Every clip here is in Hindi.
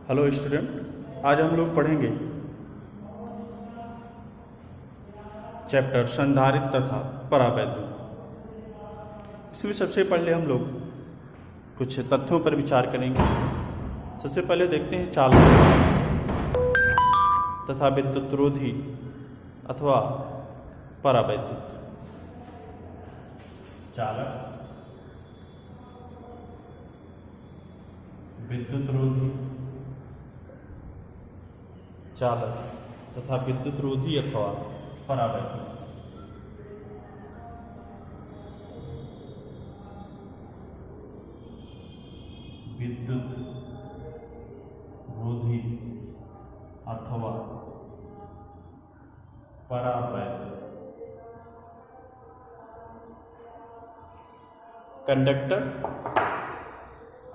हेलो स्टूडेंट, आज हम लोग पढ़ेंगे चैप्टर संधारित्र तथा परावैद्युत। इसमें सबसे पहले हम लोग कुछ तथ्यों पर विचार करेंगे। सबसे पहले देखते हैं चालक तथा विद्युतरोधी अथवा परावैद्युत। चालक, विद्युतरोधी, चालक तथा विद्युतरोधी अथवा परावैद्युत। विद्युत रोधी अथवा परावैद्युत। Conductor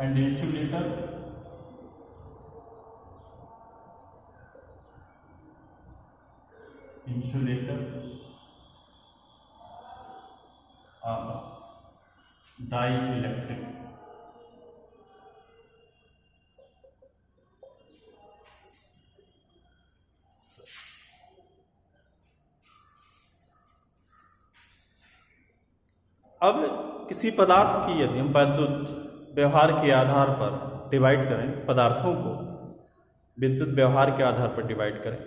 and insulator, dielectric. अब किसी पदार्थ की यदि हम विद्युत व्यवहार के आधार पर डिवाइड करें, पदार्थों को विद्युत व्यवहार के आधार पर डिवाइड करें,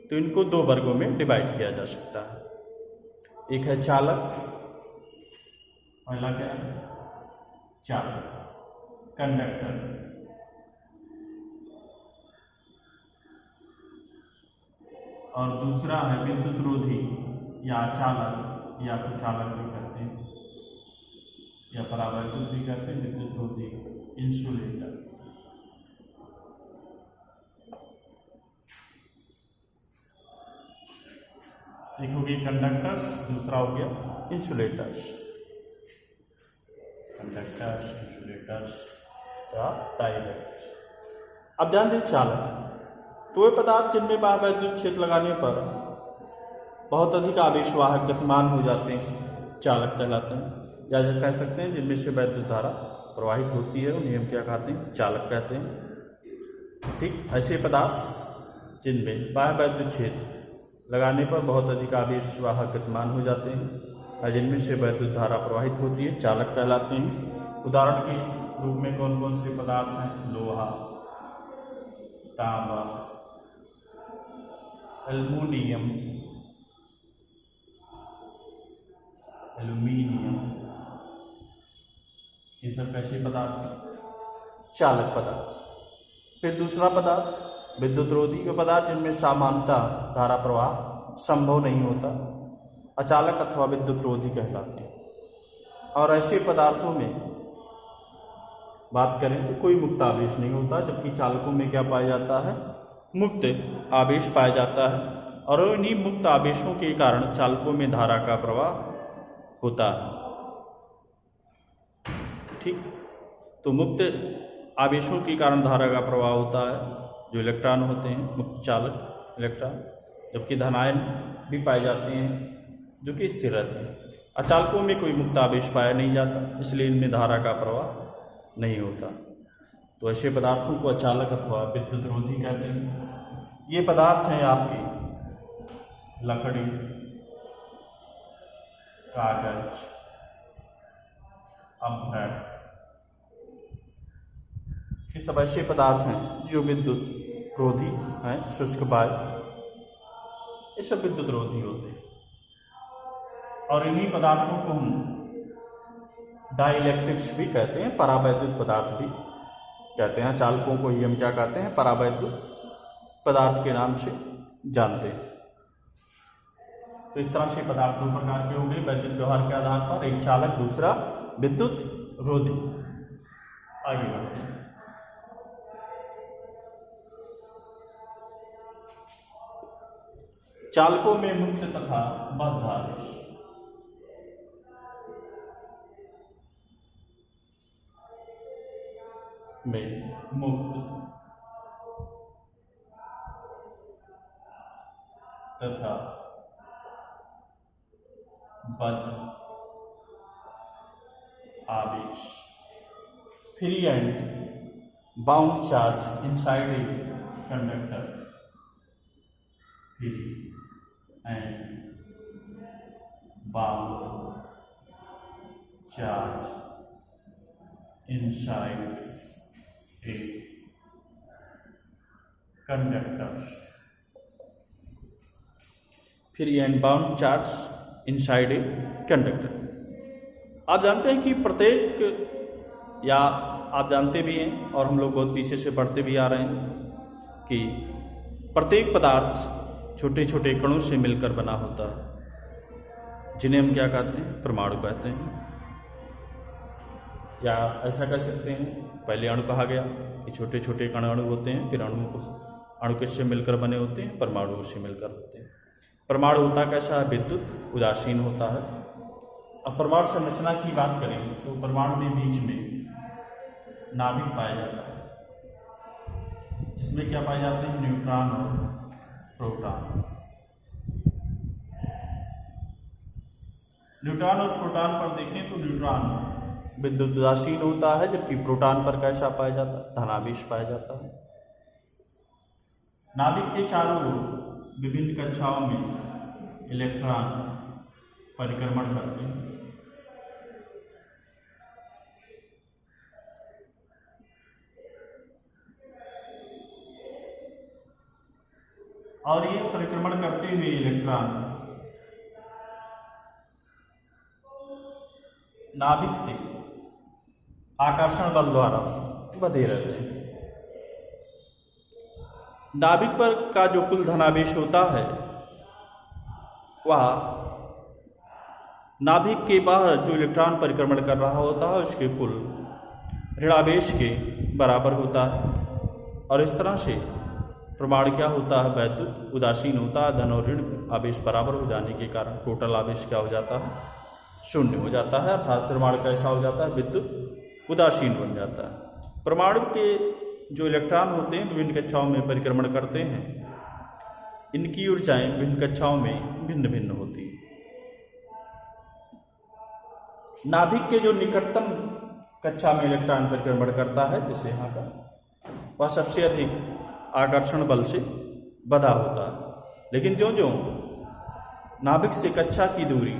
तो इनको दो वर्गों में डिवाइड किया जा सकता है। एक है चालक, पहला क्या है? चालक, कंडक्टर, और दूसरा है विद्युत रोधी या चालक, या फिर चालक भी कहते हैं या परावैद्युत भी कहते हैं, विद्युत रोधी, इंसुलेटर। एक हो गई कंडक्टर्स, दूसरा हो गया इंसुलेटर्स। कंडक्टर्स, इंसुलेटर्स या डाइइलेक्ट्रिक्स। अब ध्यान दीजिए, चालक तो वे पदार्थ जिनमें परावैद्युत क्षेत्र लगाने पर बहुत अधिक आवेशवाहक गतिमान हो जाते हैं, चालक कहलाते हैं। या जो कह सकते हैं जिनमें से वैद्युत धारा प्रवाहित होती है, उन्हें हम क्या कहते हैं? चालक कहते हैं। ठीक, ऐसे पदार्थ जिनमें परावैद्युत क्षेत्र लगाने पर बहुत अधिक आवेशवाहक गतिमान हो जाते हैं और जिनमें से वैद्युत धारा प्रवाहित होती है, चालक कहलाते हैं। उदाहरण के रूप में कौन कौन से पदार्थ हैं? लोहा, तांबा, एल्युमिनियम, ये सब कैसे पदार्थ? चालक पदार्थ। फिर दूसरा पदार्थ विद्युत रोधी के पदार्थ जिनमें सामान्यतः धारा प्रवाह संभव नहीं होता, अचालक अथवा विद्युत रोधी कहलाते हैं। और ऐसे पदार्थों में बात करें तो कोई मुक्त आवेश नहीं होता, जबकि चालकों में क्या पाया जाता है? मुक्त आवेश पाया जाता है, और इन्हीं मुक्त आवेशों के कारण चालकों में धारा का प्रवाह होता है। ठीक, तो मुक्त आवेशों के कारण धारा का प्रवाह होता है, जो इलेक्ट्रॉन होते हैं, मुक्त चालक इलेक्ट्रॉन, जबकि धनायन भी पाए जाते हैं जो कि स्थिर रहते हैं। अचालकों में कोई मुक्त आवेश पाया नहीं जाता, इसलिए इनमें धारा का प्रवाह नहीं होता। तो ऐसे पदार्थों को अचालक अथवा विद्युत रोधी कहते हैं। ये पदार्थ हैं आपकी लकड़ी, कागज, अभ्रक, ये सब ऐसे पदार्थ हैं जो विद्युत रोधी हैं। शुष्क वायु, ये सब विद्युत रोधी होते हैं। और इन्हीं पदार्थों को हम डाइइलेक्ट्रिक्स भी कहते हैं, परावैद्युत पदार्थ भी कहते हैं। चालकों को ही हम क्या कहते हैं? परावैद्युत पदार्थ के नाम से जानते हैं। तो इस तरह से पदार्थ दो प्रकार के होंगे वैद्युत व्यवहार के आधार पर, एक चालक, दूसरा विद्युत रोधी। आगे बढ़ते हैं। चालकों में मुक्त तथा बद्ध आवेश। में मुक्त तथा बद्ध आवेश, free and bound charge inside a conductor free and bound charge inside a conductor. Free and bound charge inside a conductor. आप जानते हैं कि प्रत्येक, या आप जानते भी हैं और हम लोग बहुत पीछे से पढ़ते भी आ रहे हैं कि प्रत्येक पदार्थ छोटे छोटे कणों से मिलकर बना होता है, जिन्हें हम क्या कहते हैं, परमाणु कहते हैं। या ऐसा कह सकते हैं, पहले अणु कहा गया कि छोटे छोटे कण अणु होते हैं, फिर अणु किससे मिलकर बने होते हैं, परमाणु से मिलकर होते हैं। परमाणु होता कैसा है, विद्युत उदासीन होता है। अब परमाणु संरचना की बात करें तो परमाणु के बीच में नाभिक पाया जाता है, जिसमें क्या पाए जाते हैं, न्यूट्रॉन और प्रोटॉन। न्यूट्रॉन और प्रोटॉन पर देखें तो न्यूट्रॉन विद्युत उदासीन होता है, जबकि प्रोटॉन पर कैसा पाया जाता है, धनावेश पाया जाता है। नाभिक के चारों ओर विभिन्न कक्षाओं में इलेक्ट्रॉन परिक्रमण करते हैं। और ये परिक्रमण करते हुए इलेक्ट्रॉन नाभिक से आकर्षण बल द्वारा बंधे रहते हैं। नाभिक पर का जो कुल धनावेश होता है, वह नाभिक के बाहर जो इलेक्ट्रॉन परिक्रमण कर रहा होता है उसके कुल ऋणावेश के बराबर होता है। और इस तरह से परमाणु क्या होता है, वैद्युत उदासीन होता है। धन और ऋण आवेश बराबर हो जाने के कारण टोटल आवेश क्या हो जाता है, शून्य हो जाता है, अर्थात परमाणु कैसा हो जाता है, विद्युत उदासीन बन जाता है। परमाणु के जो इलेक्ट्रॉन होते हैं विभिन्न कक्षाओं में परिक्रमण करते हैं, इनकी ऊर्जाएं विभिन्न कक्षाओं में भिन्न भिन्न होती हैं। नाभिक के जो निकटतम कक्षा में इलेक्ट्रॉन परिक्रमण करता है, जैसे यहाँ का, वह सबसे अधिक आकर्षण बल से बंधा होता है। लेकिन ज्यों ज्यों नाभिक से कक्षा की दूरी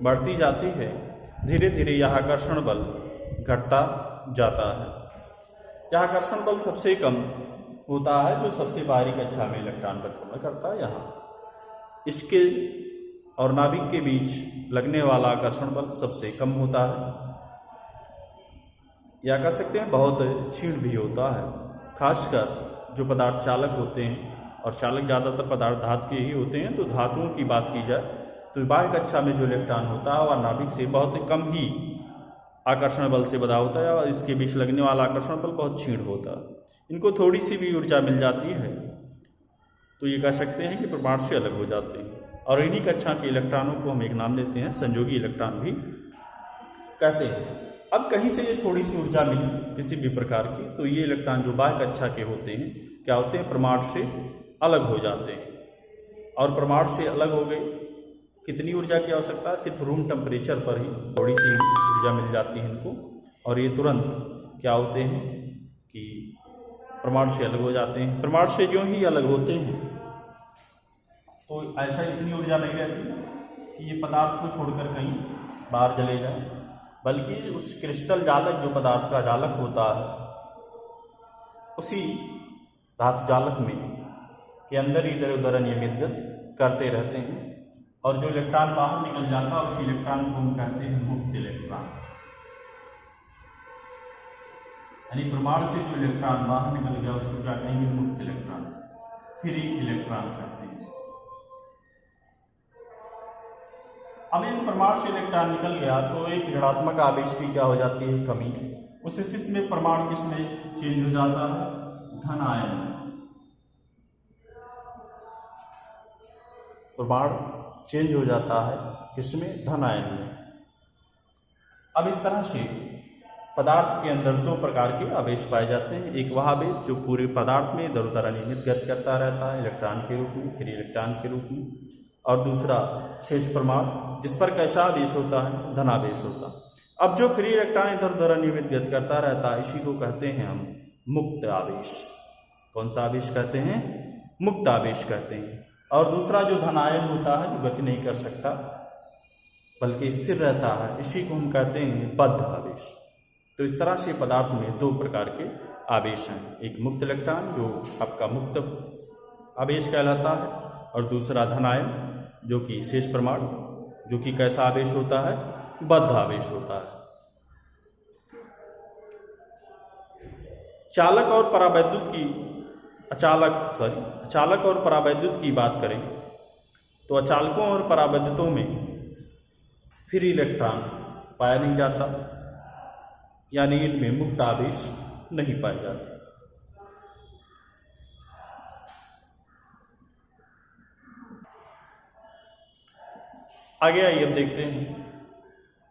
बढ़ती जाती है, धीरे धीरे यह आकर्षण बल घटता जाता है। यह आकर्षण बल सबसे कम होता है जो सबसे बाहरी कक्षा में इलेक्ट्रॉन परिक्रमण करता है। यहाँ इसके और नाभिक के बीच लगने वाला आकर्षण बल सबसे कम होता है, या कह सकते हैं बहुत क्षीण भी होता है। खासकर जो पदार्थ चालक होते हैं, और चालक ज़्यादातर पदार्थ धातु के ही होते हैं, तो धातुओं की बात की जाए तो बाह्य कक्षा में जो इलेक्ट्रॉन होता है वह नाभिक से बहुत कम ही आकर्षण बल से बंधा होता है, और इसके बीच लगने वाला आकर्षण बल बहुत क्षीण होता है। इनको थोड़ी सी भी ऊर्जा मिल जाती है तो ये कह सकते हैं कि परमाणु से अलग हो जाते हैं। और इन्हीं कक्षा के इलेक्ट्रॉनों को हम एक नाम देते हैं, संयोगी इलेक्ट्रॉन भी कहते हैं। अब कहीं से ये थोड़ी सी ऊर्जा मिली किसी भी प्रकार की, तो ये इलेक्ट्रॉन जो बाह्य कक्षा के होते हैं क्या होते हैं, परमाणु से अलग हो जाते हैं। और परमाणु से अलग हो गए, कितनी ऊर्जा की आवश्यकता है, सिर्फ रूम टेम्परेचर पर ही थोड़ी सी ऊर्जा मिल जाती है इनको, और ये तुरंत क्या होते हैं कि परमाणु से अलग हो जाते हैं। परमाणु से जो ही अलग होते हैं तो ऐसा इतनी ऊर्जा नहीं रहती कि ये पदार्थ को छोड़कर कहीं बाहर चले जाए, बल्कि उस क्रिस्टल जालक जो पदार्थ का जालक होता है, उसी धातु जालक में के अंदर इधर उधर नियमित गति करते रहते हैं। और जो इलेक्ट्रॉन बाहर निकल जाता है उस इलेक्ट्रॉन को हम कहते हैं मुक्त इलेक्ट्रॉन। यानी परमाणु से जो इलेक्ट्रॉन बाहर निकल गया उसको क्या कहेंगे, मुक्त इलेक्ट्रॉन, फ्री इलेक्ट्रॉन कहते हैं इसको। अब इन परमाणु से इलेक्ट्रॉन निकल गया तो एक ऋणात्मक आवेश की क्या हो जाती है, कमी। उस स्थिति में परमाणु किसमें चेंज हो जाता है, धन आयन में। परमाणु चेंज हो जाता है किसमें, धन आयन में। अब इस तरह से पदार्थ के अंदर दो प्रकार के आवेश पाए जाते हैं। एक वह आवेश जो पूरे पदार्थ में इधर उधर अनियमित गति करता रहता है इलेक्ट्रॉन के रूप में, फिर इलेक्ट्रॉन के रूप में। और दूसरा शेष परमाणु जिस पर कैसा आवेश होता है, धनावेश होता है। अब जो फ्री इलेक्ट्रॉन इधर उधर अनियमित गति करता रहता है, इसी को कहते हैं हम मुक्त आवेश। कौन सा आवेश कहते हैं? मुक्त आवेश कहते हैं। और दूसरा जो धनायन होता है, जो गति नहीं कर सकता बल्कि स्थिर रहता है, इसी को हम कहते हैं बद्ध आवेश। तो इस तरह से पदार्थ में दो प्रकार के आवेश हैं, एक मुक्त इलेक्ट्रॉन जो आपका मुक्त आवेश कहलाता है, और दूसरा धनायन जो कि शेष परमाणु, जो कि कैसा आवेश होता है? बद्ध आवेश होता है। चालक और परावैद्युत की बात करें तो अचालकों और परावैद्युतों में फ्री इलेक्ट्रॉन पाया नहीं जाता, यानी इनमें मुक्त आवेश नहीं पाए जाते। आगे आइए अब देखते हैं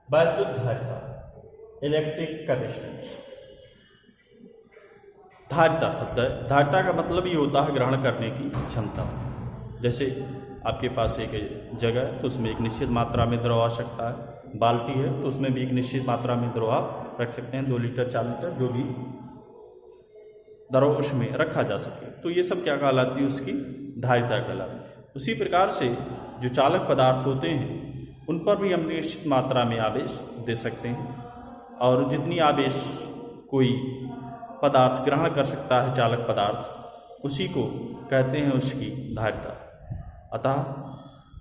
वैद्युत धारिता, इलेक्ट्रिक कैपेसिटेंस। धारिता शब्द है, धारिता का मतलब ये होता है ग्रहण करने की क्षमता। जैसे आपके पास एक जगह है तो उसमें एक निश्चित मात्रा में द्रव आ सकता है, बाल्टी है तो उसमें भी एक निश्चित मात्रा में द्रव आप रख सकते हैं, 2 लीटर 4 लीटर जो भी द्रव उसमें रखा जा सके, तो ये सब क्या कहलाती है? उसकी धारिता कहलाती है। उसी प्रकार से जो चालक पदार्थ होते हैं उन पर भी हम निश्चित मात्रा में आवेश दे सकते हैं, और जितनी आवेश कोई पदार्थ ग्रहण कर सकता है, चालक पदार्थ, उसी को कहते हैं उसकी धारिता। अतः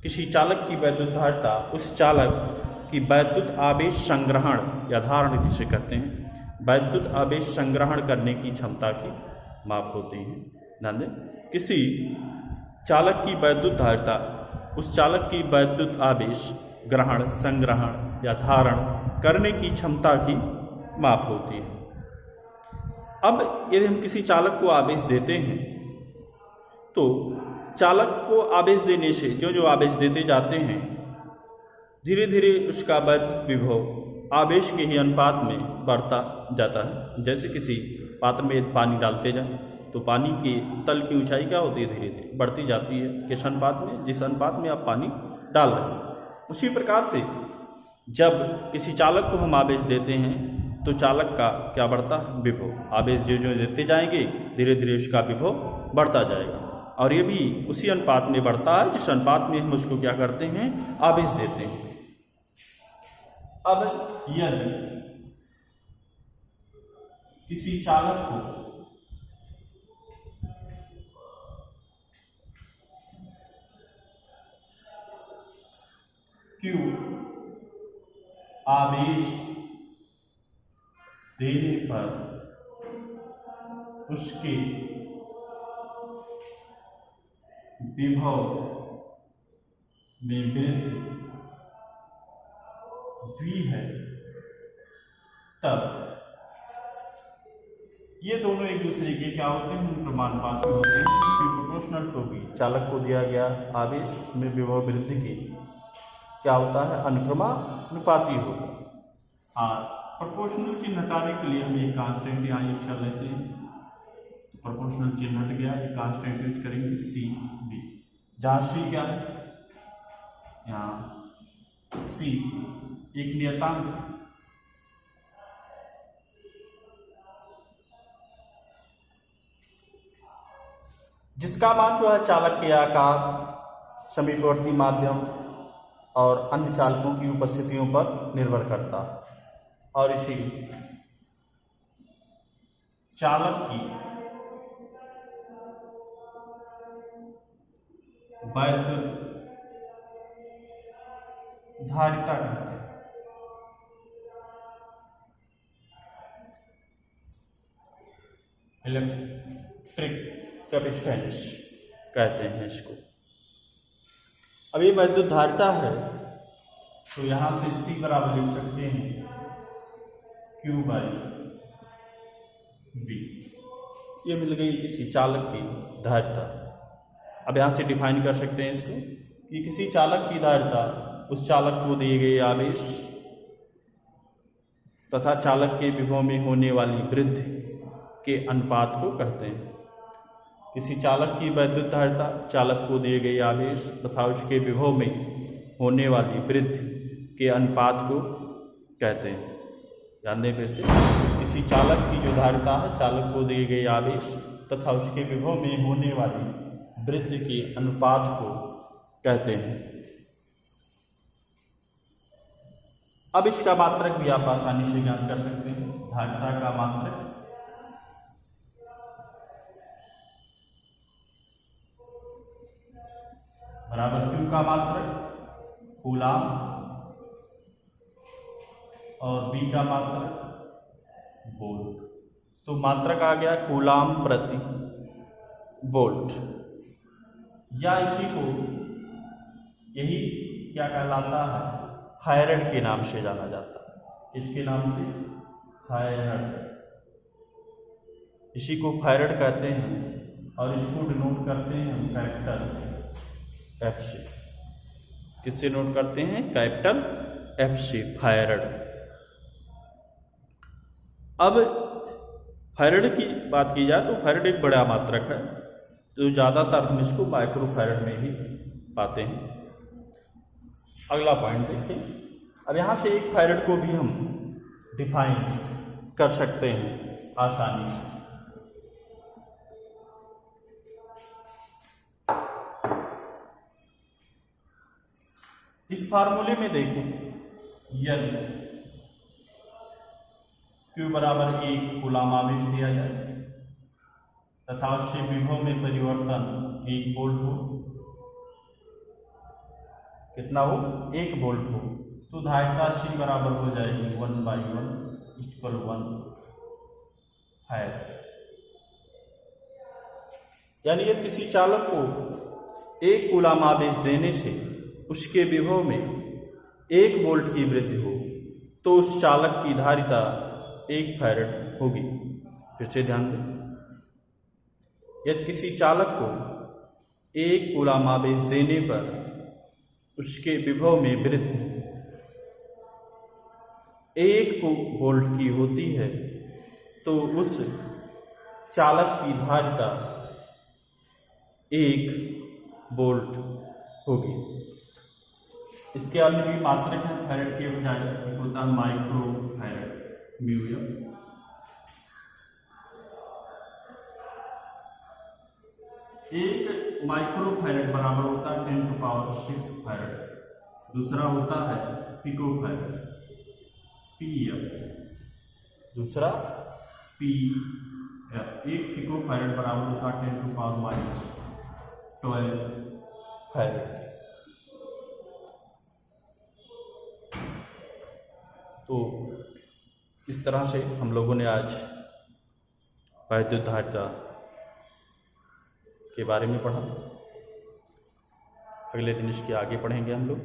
किसी चालक की वैद्युत धारिता उस चालक की वैद्युत आवेश संग्रहण या धारण जिसे कहते हैं, वैद्युत आवेश संग्रहण करने की क्षमता की माप होती है। ध्यान दें, किसी चालक की वैद्युत धारिता उस चालक की वैद्युत आवेश ग्रहण, संग्रहण या धारण करने की क्षमता की माप होती है। अब यदि हम किसी चालक को आवेश देते हैं तो चालक को आवेश देने से जो आवेश देते जाते हैं, धीरे धीरे उसका वैद्युत विभव आवेश के ही अनुपात में बढ़ता जाता है। जैसे किसी पात्र में पानी डालते जाएं तो पानी के तल की ऊंचाई क्या होती है? धीरे धीरे बढ़ती जाती है। किस अनुपात में? जिस अनुपात में आप पानी डाल रहे हैं। उसी प्रकार से जब किसी चालक को हम आवेश देते हैं तो चालक का क्या बढ़ता? विभव। आवेश जो देते जाएंगे धीरे धीरे उसका विभव बढ़ता जाएगा, और ये भी उसी अनुपात में बढ़ता है जिस अनुपात में हम उसको क्या करते हैं? आवेश देते हैं। अब यदि किसी चालक को Q आवेश देने पर उसके विभव में वृद्धि V है, तब ये दोनों एक दूसरे के क्या होते हैं? समानुपाती होते हैं। प्रोपोर्शनल टू V, चालक को दिया गया आवेश में विभव वृद्धि की क्या होता है? अनुक्रमानुपाती होता है। और प्रोपोर्शनल चिन्ह हटाने के लिए हम एक कांस्टेंट यहाँ यूज कर लेते हैं, तो प्रोपोर्शनल चिन्ह हट गया, एक कांस्टेंट यूज करेंगे CB, जहाँ C क्या है? यहाँ C एक नियतांक, जिसका मान जो है चालक के आकार, समीपवर्ती माध्यम और अन्य चालकों की उपस्थितियों पर निर्भर करता है, और इसी चालक की वैद्युत धारिता कहते हैं। इलेक्ट्रिक कैपेसिटेंस कहते हैं इसको। अब ये वैद्युत धारिता है तो यहां से C बराबर लिख सकते हैं Q/V। ये मिल गई किसी चालक की धारिता। अब यहां से डिफाइन कर सकते हैं इसको कि किसी चालक की धारिता उस चालक को दिए गए आवेश तथा चालक के विभव में होने वाली वृद्धि के अनुपात को कहते हैं। किसी चालक की वैद्युत धारिता चालक को दिए गए आवेश तथा उसके विभव में होने वाली वृद्धि के अनुपात को कहते हैं। ध्यान दें फिर से, किसी चालक की जो धारिता है, चालक को दिए गए आवेश तथा उसके विभव में होने वाली वृद्धि के अनुपात को कहते हैं। अब इसका मात्रक भी आप आसानी से ज्ञात कर सकते हैं। धारिता का मात्रक बराबर Q का मात्रक कूलाम और B का मात्रक वोल्ट। तो मात्रक आ गया कूलाम प्रति वोल्ट, या इसी को यही क्या कहलाता है, फैरड के नाम से जाना जाता है। इसके नाम से फैरड, इसी को फैरड कहते हैं और इसको डिनोट करते हैं हम कैपिटल F से। किससे नोट करते हैं? कैपिटल F से, फैरड। अब फैरड की बात की जाए तो फैरड एक बड़ा मात्रक है, तो ज़्यादातर हम इसको माइक्रो फैरड में ही पाते हैं। अगला पॉइंट देखें। अब यहाँ से एक फैरड को भी हम डिफाइन कर सकते हैं आसानी से। इस फार्मूले में देखें, यदि Q बराबर 1 कूलाम आवेश दिया जाए तथा उससे विभव में परिवर्तन 1 वोल्ट हो, कितना हो? 1 वोल्ट हो, तो धारिता C बराबर हो जाएगी 1/1 = 1 फैरड। यानी यदि किसी चालक को 1 कूलाम आवेश देने से उसके विभव में 1 वोल्ट की वृद्धि हो, तो उस चालक की धारिता 1 फैरड होगी। फिर से ध्यान दें, यदि किसी चालक को 1 कूलाम आवेश देने पर उसके विभव में वृद्धि 1 वोल्ट की होती है, तो उस चालक की धारिता 1 वोल्ट होगी। इसके अन्य भी मात्रक हैं फैरड के बजाय, एक होता है माइक्रो फैरड म्यूएम। एक माइक्रो फैरड बराबर होता है 10⁶ फैरड, दूसरा होता है पिको फैरड पीएफ, दूसरा पीएफ। एक पिको फैरड बराबर होता है 10⁻12 फैरड। तो इस तरह से हम लोगों ने आज वैद्युत धारिता के बारे में पढ़ा। अगले दिन इसके आगे पढ़ेंगे हम लोग।